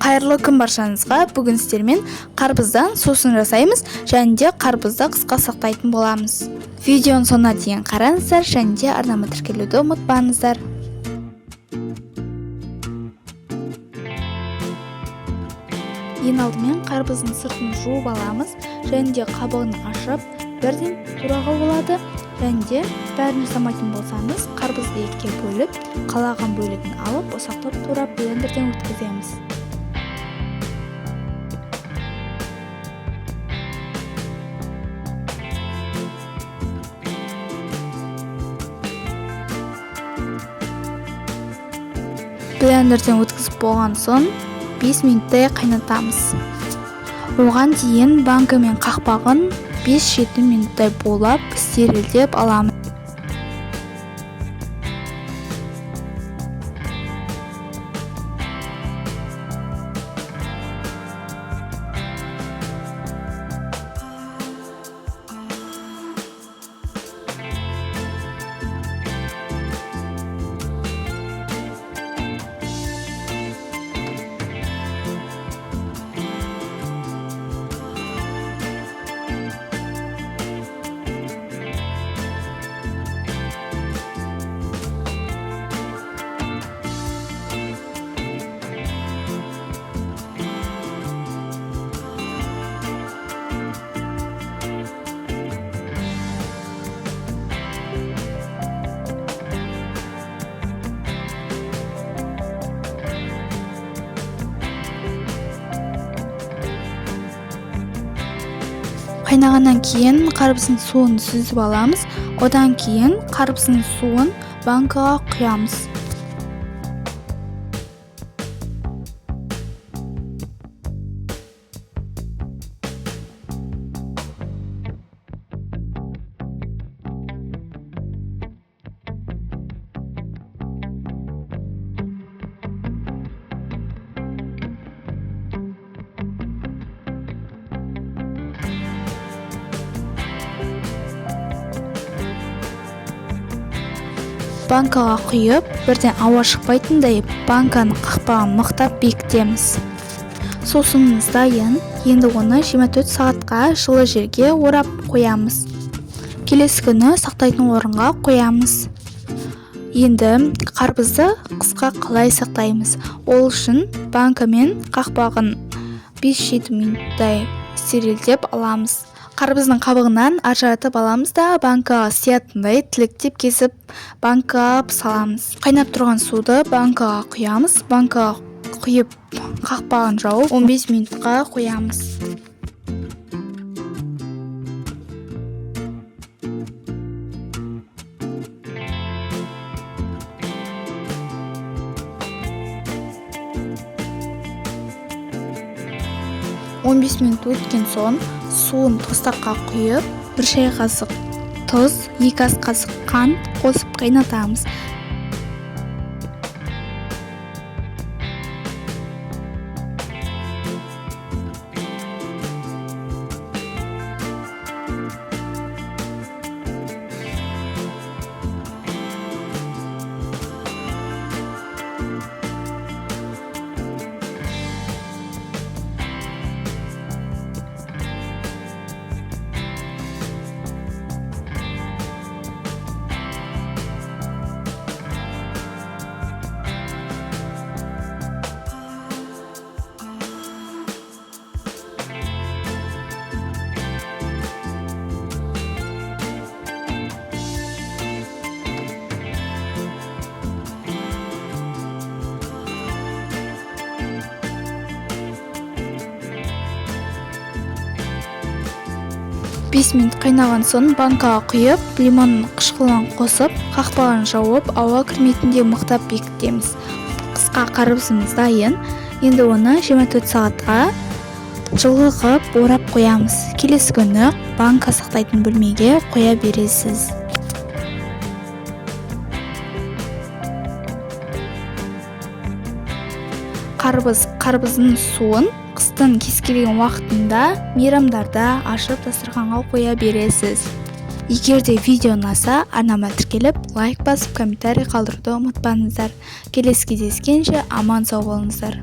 Қайырлы күн баршаңызға. Бүгін сіздермен қарбыздан сусын жасаймыз және де қарбызды қысқа сақтайтын боламыз. Видеоның соңына дейін қараңыздар және де арнама тіркелуді ұмытпаңыздар. Ең алдымен қарбыздың сыртын жуып аламыз және де қабығын ашып, бірден турауға болады. Және де бәрін жасамайтын болсаңыз, қарбызды екіге бөліп, қалаған бөлігін алып, ұсақтап турап блендерден өткіземіз. Блендерден өткізіп болған соң 5 минуттай қайнатамыз. Оған дейін банка мен қақпағын 5-7 минуттай булап, стерилдеп аламыз. Қайнағаннан кейін қарбыздың суын сүзіп аламыз. Одан кейін қарбыздың суын банкаға құямыз. Банкаға құйып, бірден ауа шықпайтындай банканың қақпағын мықтап бекітеміз. Сусынымыз дайын. Енді оны 24 сағатқа жылы жерге орап қоямыз. Келесі күні сақтайтын орынға қоямыз. Енді қарбызды қысқа қалай сақтаймыз? Ол үшін банка мен қақпағын 5-7 минуттай стерилдеп аламыз. Қарбыздың қабығынан ажыратып аламыз да банкаға сиятындай тіліктеп кесіп банкаға саламыз. Қайнап тұрған суды банкаға құямыз. Банкаға құйып қақпағын жауып 15 минутқа қоямыз. Он 15 минут өткен соң суын тостаққа құйып, 1 шай қасық тұз, 2 ас қасық қант қосып қайнатамыз. Бес минут қайнаған соң банкаға құйып, лимонның қышқылын қосып, қақпағын жауып, ауа кірмейтіндей мықтап бекітеміз. Қысқа қарбызымыз дайын. Енді оны 24 сағатқа жылы қылып орап қоямыз. Келесі күні банка сақтайтын бөлмеге қоя бересіз. Қарбыздың суын қыстың кез келген уақытында мейрамдарда ашып дастарханға қоя бересіз. Егер де видео ұнаса, арнама тіркеліп, лайк басып, комментарий қалдыруды ұмытпаңыздар. Келесі кездескенше аман сау болыңыздар.